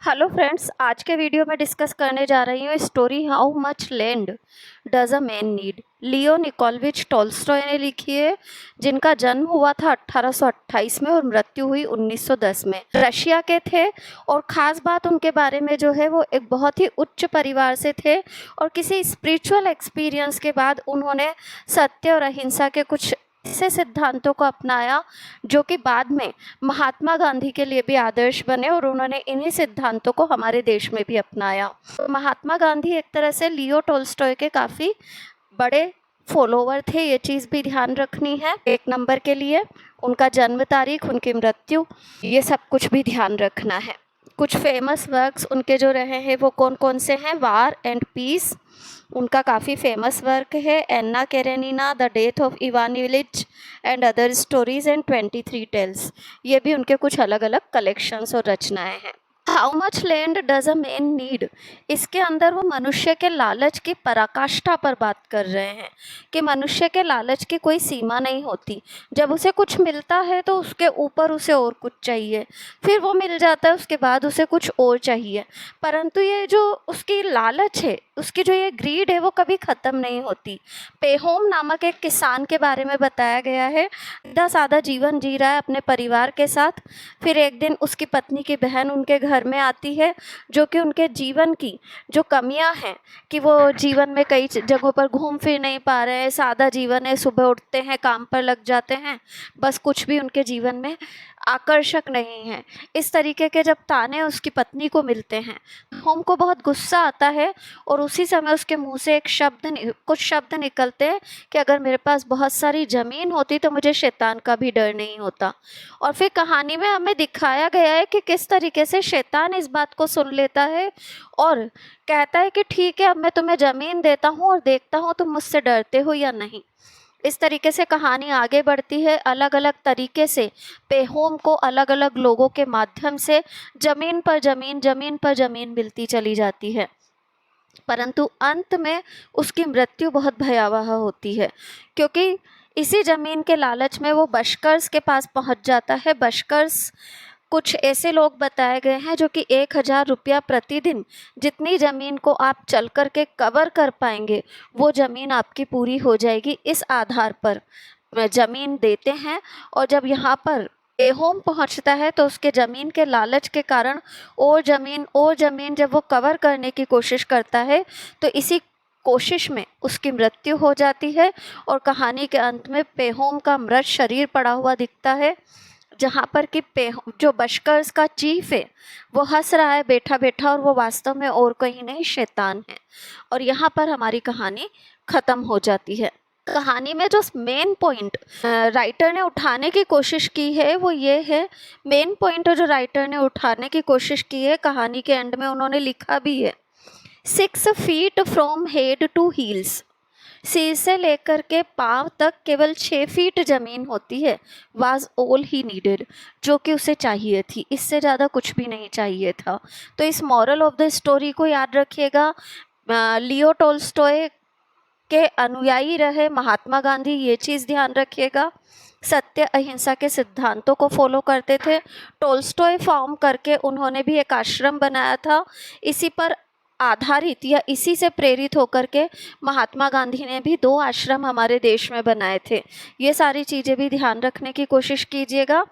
Hello friends, आज के video में डिस्कस करने जा रही हूँ story how much land does a man need. Leo Nikolaevich Tolstoy ने लिखी है, जिनका जन्म हुआ था 1828 में और मृत्यु हुई 1910 में। रशिया के थे और ख़ास बात उनके बारे में जो है वो एक बहुत ही उच्च परिवार से थे और किसी स्पिरिचुअल एक्सपीरियंस के बाद उन्होंने सत्य और अहिंसा के कुछ ऐसे सिद्धांतों को अपनाया जो कि बाद में महात्मा गांधी के लिए भी आदर्श बने और उन्होंने इन्हीं सिद्धांतों को हमारे देश में भी अपनाया। महात्मा गांधी एक तरह से लियो टोल्स्टॉय के काफ़ी बड़े फॉलोवर थे, ये चीज़ भी ध्यान रखनी है। एक नंबर के लिए उनका जन्म तारीख, उनकी मृत्यु, ये सब कुछ भी ध्यान रखना है। कुछ फेमस वर्क्स उनके जो रहे हैं वो कौन कौन से हैं? वार एंड पीस उनका काफ़ी फेमस वर्क है। Anna Karenina, the death of Ivan Ilyich and other stories and 23 tales, ये भी उनके कुछ अलग अलग कलेक्शंस और रचनाएं हैं। How much land does a man need, इसके अंदर वो मनुष्य के लालच की पराकाष्ठा पर बात कर रहे हैं कि मनुष्य के लालच की कोई सीमा नहीं होती। जब उसे कुछ मिलता है तो उसके ऊपर उसे और कुछ चाहिए, फिर वो मिल जाता है, उसके बाद उसे कुछ और चाहिए। परंतु ये जो उसकी लालच है, उसकी जो ये ग्रीड है, वो कभी ख़त्म नहीं होती। पेहोम नामक एक किसान के बारे में बताया गया है। सीधा सादा जीवन जी रहा है अपने परिवार के साथ। फिर एक दिन उसकी पत्नी की बहन उनके घर में आती है, जो कि उनके जीवन की जो कमियां हैं कि वो जीवन में कई जगहों पर घूम फिर नहीं पा रहे हैं, सादा जीवन है, सुबह उठते हैं, काम पर लग जाते हैं, बस कुछ भी उनके जीवन में आकर्षक नहीं है। इस तरीके के जब ताने उसकी पत्नी को मिलते हैं, होम को बहुत गुस्सा आता है और उसी समय उसके मुंह से कुछ शब्द निकलते हैं कि अगर मेरे पास बहुत सारी ज़मीन होती तो मुझे शैतान का भी डर नहीं होता। और फिर कहानी में हमें दिखाया गया है कि किस तरीके से शैतान इस बात को सुन लेता है और कहता है कि ठीक है, अब मैं तुम्हें ज़मीन देता हूँ और देखता हूँ तुम मुझसे डरते हो या नहीं। इस तरीके से कहानी आगे बढ़ती है। अलग अलग तरीके से पेहोम को अलग अलग लोगों के माध्यम से ज़मीन पर ज़मीन, ज़मीन पर ज़मीन मिलती चली जाती है, परंतु अंत में उसकी मृत्यु बहुत भयावह होती है, क्योंकि इसी ज़मीन के लालच में वो बशकर्स के पास पहुंच जाता है। बशकर्स कुछ ऐसे लोग बताए गए हैं जो कि 1000 रुपया प्रतिदिन, जितनी ज़मीन को आप चल कर के कवर कर पाएंगे वो ज़मीन आपकी पूरी हो जाएगी, इस आधार पर ज़मीन देते हैं। और जब यहाँ पर होम पहुँचता है तो उसके ज़मीन के लालच के कारण और ज़मीन जब वो कवर करने की कोशिश करता है तो इसी कोशिश में उसकी मृत्यु हो जाती है और कहानी के अंत में पेहोम का मृत शरीर पड़ा हुआ दिखता है, जहाँ पर कि जो बशकर्स का चीफ है वो हंस रहा है बैठा बैठा और वो वास्तव में और कहीं नहीं, शैतान है। और यहाँ पर हमारी कहानी ख़त्म हो जाती है। कहानी में जो मेन पॉइंट राइटर ने उठाने की कोशिश की है वो ये है, मेन पॉइंट जो राइटर ने उठाने की कोशिश की है कहानी के एंड में उन्होंने लिखा भी है, 6 feet from head to heels, सिर से लेकर के पाँव तक केवल 6 फीट ज़मीन होती है, वाज ऑल ही नीडेड, जो कि उसे चाहिए थी, इससे ज़्यादा कुछ भी नहीं चाहिए था। तो इस मॉरल ऑफ द स्टोरी को याद रखिएगा। लियो टोल्स्टॉय के अनुयायी रहे महात्मा गांधी, ये चीज़ ध्यान रखिएगा। सत्य अहिंसा के सिद्धांतों को फॉलो करते थे। टोल्स्टॉय फॉर्म करके उन्होंने भी एक आश्रम बनाया था। इसी पर आधारित या इसी से प्रेरित होकर के महात्मा गांधी ने भी 2 आश्रम हमारे देश में बनाए थे। ये सारी चीज़ें भी ध्यान रखने की कोशिश कीजिएगा।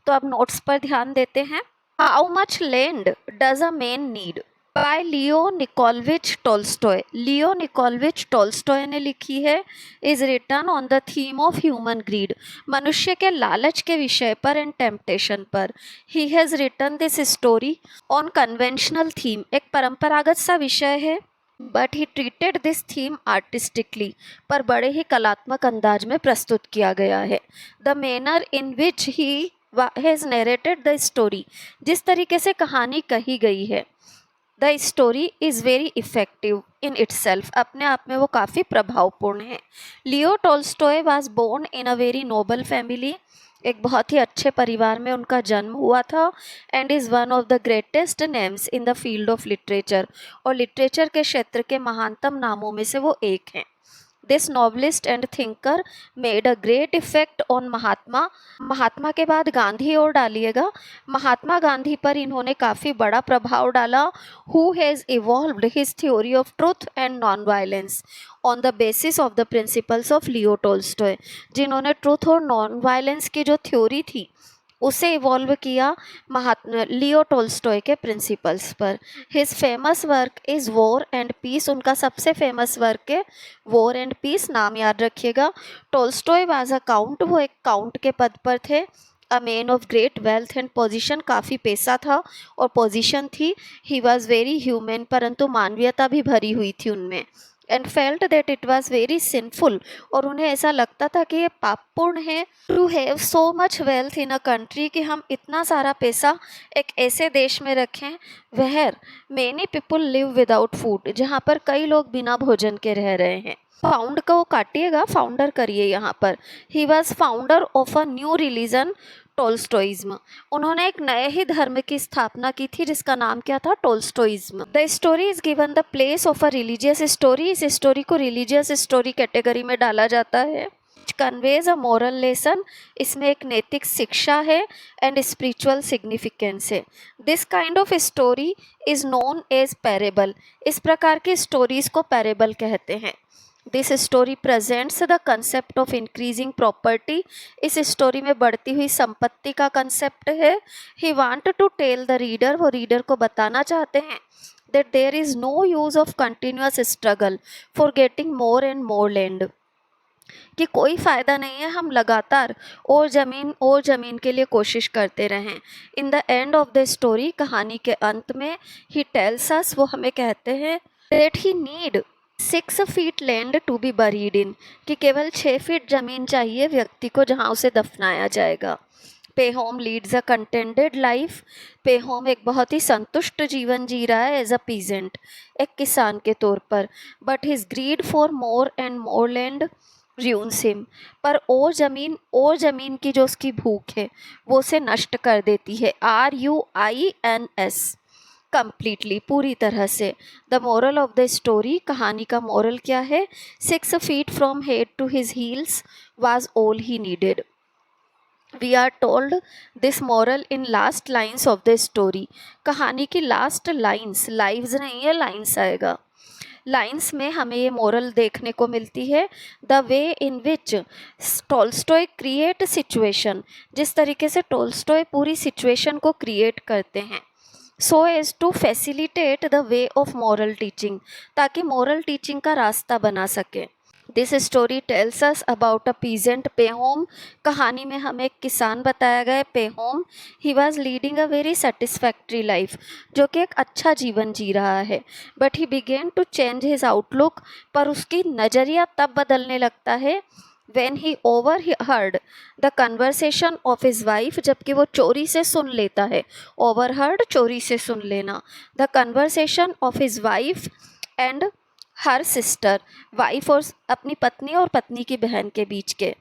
तो अब नोट्स पर ध्यान देते हैं। How much land does a man need by Leo Nikolaevich Tolstoy. Leo Nikolaevich Tolstoy ने लिखी है, is written on the theme of human greed, मनुष्य के लालच के विषय पर एंड टेम्पटेशन पर। He has written this story on conventional theme, एक परंपरागत सा विषय है, but he treated this theme artistically, पर बड़े ही कलात्मक अंदाज में प्रस्तुत किया गया है। The manner in which he has narrated the story, जिस तरीके से कहानी कही गई है, the story is very effective in itself, अपने आप में वो काफ़ी प्रभावपूर्ण है। Leo Tolstoy was born in a very noble family, एक बहुत ही अच्छे परिवार में उनका जन्म हुआ था। And is one of the greatest names in the field of literature, और लिटरेचर के क्षेत्र के महानतम नामों में से वो एक हैं। This novelist and thinker made a great effect on Mahatma. Mahatma के बाद गांधी और डालिएगा, महात्मा गांधी पर इन्होंने काफ़ी बड़ा प्रभाव डाला। Who has evolved his theory of truth and non violence on the basis of the principles of Leo Tolstoy, जिन्होंने ट्रुथ और नॉन वायलेंस की जो थ्योरी थी उसे इवॉल्व किया महात्मा लियो टोल्स्टॉय के प्रिंसिपल्स पर। His famous work is war and peace, उनका सबसे फेमस वर्क है वॉर एंड पीस, नाम याद रखिएगा। टोल्स्टॉय वाज अ काउंट, वो एक काउंट के पद पर थे। A man of great wealth and position, काफ़ी पैसा था और पोजीशन थी। ही वॉज वेरी ह्यूमन, परंतु मानवीयता भी भरी हुई थी उनमें। And felt that it was very sinful, और उन्हें ऐसा लगता था कि ये पापपूर्ण है to have so much wealth in a country, कि हम इतना सारा पैसा एक ऐसे देश में रखें where many people live without food, जहाँ पर कई लोग बिना भोजन के रह रहे हैं। फाउंड को काटिएगा, फाउंडर करिए यहाँ पर। He was founder of a new religion Tolstoyism, उन्होंने एक नए ही धर्म की स्थापना की थी जिसका नाम क्या था, Tolstoyism. The story is given the place of a religious story, इस स्टोरी को रिलीजियस स्टोरी कैटेगरी में डाला जाता है। कन्वेज अ मोरल लेसन, इसमें एक नैतिक शिक्षा है एंड स्पिरिचुअल सिग्निफिकेंस है। This kind of story is known as parable, इस प्रकार की स्टोरीज को पैरेबल कहते हैं। This story presents the concept of increasing property, इस स्टोरी में बढ़ती हुई संपत्ति का कंसेप्ट है। He want to tell the reader, वो रीडर को बताना चाहते हैं that there is no use of continuous struggle for getting more and more land, कि कोई फ़ायदा नहीं है हम लगातार और ज़मीन के लिए कोशिश करते रहें। In the end of the story, कहानी के अंत में, ही टेल्स अस, वो हमें कहते हैं that he need 6 feet land to be buried in, कि केवल 6 फीट ज़मीन चाहिए व्यक्ति को जहाँ उसे दफनाया जाएगा। पेहोम लीड्स अ कंटेंटेड लाइफ, पेहोम एक बहुत ही संतुष्ट जीवन जी रहा है एज अ पीजेंट, एक किसान के तौर पर। But his greed for more and more land ruins him, पर और ज़मीन की जो उसकी भूख है वो उसे नष्ट कर देती है। RUINS, कंप्लीटली, पूरी तरह से। The moral of the story, कहानी का मोरल क्या है, 6 feet from head to his heels was all he needed. We are told this moral in last lines of the story, कहानी की लास्ट लाइन्स, लाइव्स नहीं है लाइन्स आएगा, lines में हमें ये मोरल देखने को मिलती है। The way in which Tolstoy create situation, जिस तरीके से टोल्स्टॉय पूरी सिचुएशन को क्रिएट करते हैं, so as to facilitate the way of moral teaching, ताकि मॉरल टीचिंग का रास्ता बना सके। This story tells us about a peasant Pahom, कहानी में हमें एक किसान बताया गया है Pahom. He was leading a very satisfactory life, जो कि एक अच्छा जीवन जी रहा है। But he began to change his outlook, पर उसकी नज़रिया तब बदलने लगता है when he overheard the conversation of his wife, जबकि वो चोरी से सुन लेता है, overheard चोरी से सुन लेना, the conversation of his wife and her sister, wife और अपनी पत्नी और पत्नी की बहन के बीच के,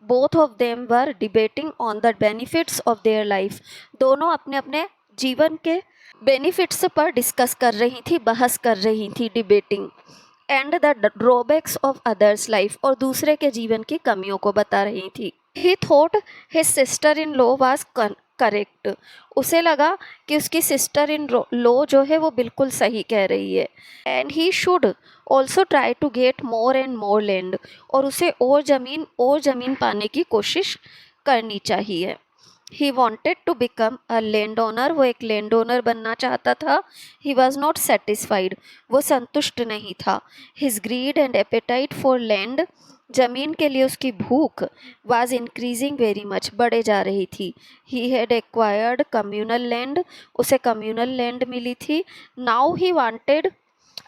both of them were debating on the benefits of their life, दोनों अपने अपने जीवन के बेनिफिट्स पर डिस्कस कर रही थी, बहस कर रही थी, debating. And the drawbacks of others life, और दूसरे के जीवन की कमियों को बता रही थी। ही thought his sister in law was correct, उसे लगा कि उसकी सिस्टर इन लॉ जो है वो बिल्कुल सही कह रही है। And he should also try to get more and more land, और उसे और ज़मीन पाने की कोशिश करनी चाहिए। He wanted to become a land owner, वो एक लैंड ओनर बनना चाहता था। ही वॉज नॉट सेटिस्फाइड, वो संतुष्ट नहीं था। His grid and apatite for land, ज़मीन के लिए उसकी भूख वाज इंक्रीजिंग वेरी मच, बढ़े जा रही थी। He had acquired communal land, उसे कम्युनल लैंड मिली थी। नाउ ही वांटेड,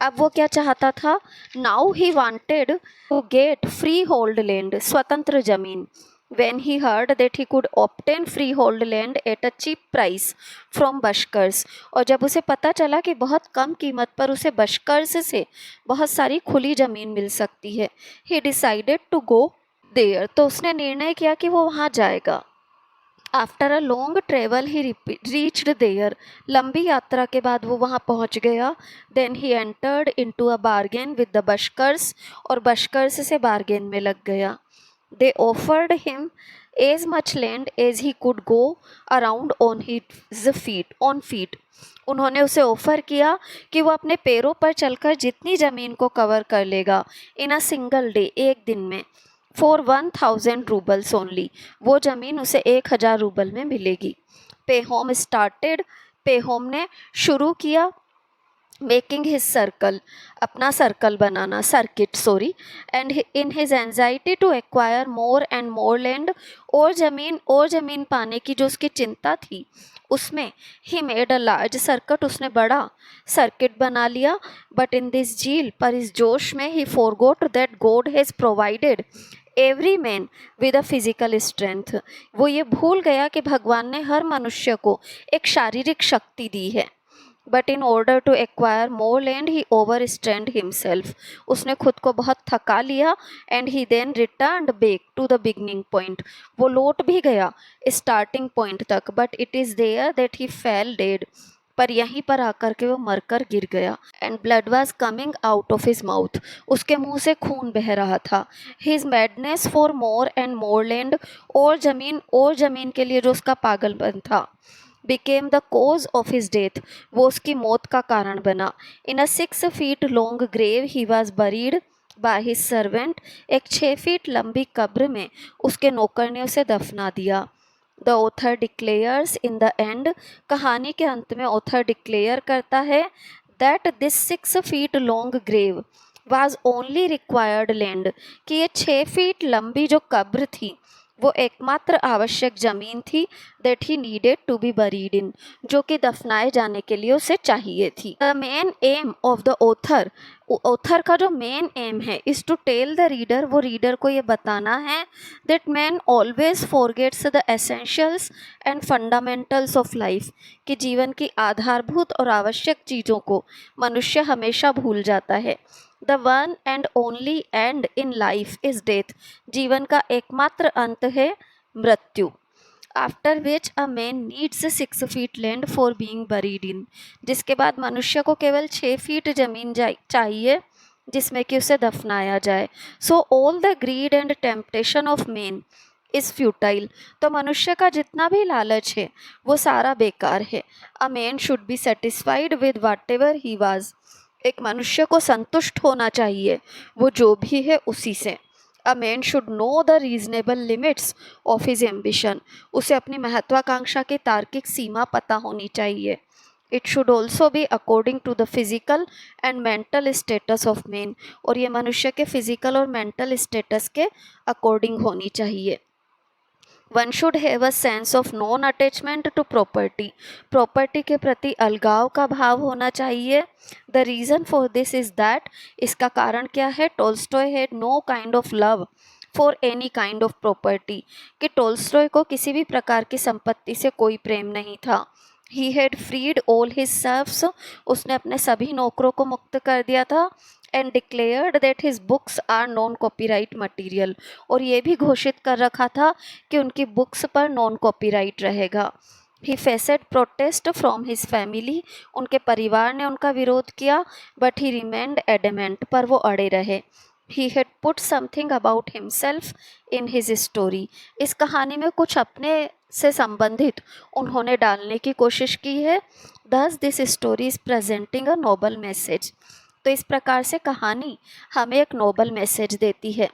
अब वो क्या चाहता था, now he wanted to get free hold land, स्वतंत्र जमीन। When he heard that he could obtain freehold land at a cheap price from बशकर्स, और जब उसे पता चला कि बहुत कम कीमत पर उसे बशकर्स से बहुत सारी खुली ज़मीन मिल सकती है, he decided to go there, तो उसने निर्णय किया कि वो वहाँ जाएगा। After a long travel he reached there, लंबी यात्रा के बाद वो वहाँ पहुँच गया. Then he entered into a bargain with the Bashkirs, और बशकर्स से बार्गेन में लग गया. They offered him as much land as he could go around on feet. उन्होंने उसे ऑफर किया कि वो अपने पैरों पर चलकर जितनी ज़मीन को कवर कर लेगा इन अ सिंगल डे, एक दिन में, फॉर 1000 रूबल्स ओनली, वो ज़मीन उसे 1000 रूबल में मिलेगी. पेहोम स्टार्टेड, पेहोम ने शुरू किया मेकिंग हिज सर्कल, अपना सर्कल बनाना, circuit sorry, and in his anxiety to acquire more and more land, और ज़मीन पाने की जो उसकी चिंता थी उसमें he made a large circuit, उसने बड़ा सर्किट बना लिया. बट इन दिस झील, पर इस जोश में, ही forgot that God has provided every man with a physical strength, वो ये भूल गया कि भगवान ने हर मनुष्य को एक शारीरिक शक्ति दी है. But in order to acquire more land he over strained himself, उसने खुद को बहुत थका लिया. And he then return back to the beginning point, वो लौट भी गया स्टार्टिंग पॉइंट तक. But it is there that he fell dead, पर यहीं पर आकर के वो मरकर गिर गया. And blood was coming out of his mouth, उसके मुंह से खून बह रहा था. His madness for more and more land, और ज़मीन के लिए जो उसका पागलपन था, became the cause of his death, वो उसकी मौत का कारण बना. In a 6 feet long grave he was buried by his servant, एक 6 फीट लंबी कब्र में उसके नौकर ने उसे दफना दिया. The author declares in the end, कहानी के अंत में ऑथर डिक्लेयर करता है that this 6 feet long grave was only required land, कि ये 6 फीट लंबी जो कब्र थी वो एकमात्र आवश्यक जमीन थी that he needed to be buried in, जो कि दफनाए जाने के लिए उसे चाहिए थी. The main aim of the author का जो मेन एम है is to tell the reader, वो रीडर को ये बताना है that man always forgets the essentials and fundamentals of life, कि जीवन की आधारभूत और आवश्यक चीज़ों को मनुष्य हमेशा भूल जाता है. The one and only and in life is death, जीवन का एकमात्र अंत है मृत्यु. After which a man needs 6 feet land for being buried इन, जिसके बाद मनुष्य को केवल 6 फीट जमीन चाहिए जिसमें कि उसे दफनाया जाए. So all the grid and temptation of man is futile, तो मनुष्य का जितना भी लालच है वो सारा बेकार है. A man should be satisfied with whatever he was, एक मनुष्य को संतुष्ट होना चाहिए वो जो भी है उसी से. A man should know the reasonable limits of his ambition, उसे अपनी महत्वाकांक्षा की तार्किक सीमा पता होनी चाहिए. It should also be according to the physical and mental status of man, और ये मनुष्य के फिजिकल और मेंटल स्टेटस के अकॉर्डिंग होनी चाहिए. One should have a sense of non attachment to property के प्रति अलगाव का भाव होना चाहिए. The reason for this is that, इसका कारण क्या है, Tolstoy had no kind of love for any kind of property, कि टोल्स्टॉय को किसी भी प्रकार की संपत्ति से कोई प्रेम नहीं था. He had freed all his serfs, उसने अपने सभी नौकरों को मुक्त कर दिया था. And declared that his books are non copyright material, और ये भी घोषित कर रखा था कि उनकी बुक्स पर नॉन कॉपीराइट रहेगा. He faced protest from his family, उनके परिवार ने उनका विरोध किया. बट ही रिमेंड एडमेंट, पर वो अड़े रहे. He had put something about himself in his story, इस कहानी में कुछ अपने से संबंधित उन्होंने डालने की कोशिश की है. दस this story is presenting a Nobel message, तो इस प्रकार से कहानी हमें एक नोबल मैसेज देती है.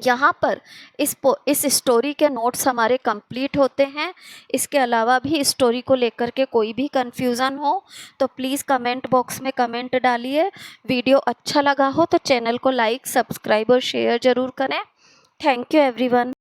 यहाँ पर इस स्टोरी के नोट्स हमारे कंप्लीट होते हैं. इसके अलावा भी स्टोरी को लेकर के कोई भी कन्फ्यूज़न हो तो प्लीज़ कमेंट बॉक्स में कमेंट डालिए. वीडियो अच्छा लगा हो तो चैनल को लाइक, सब्सक्राइब और शेयर ज़रूर करें. Thank you everyone.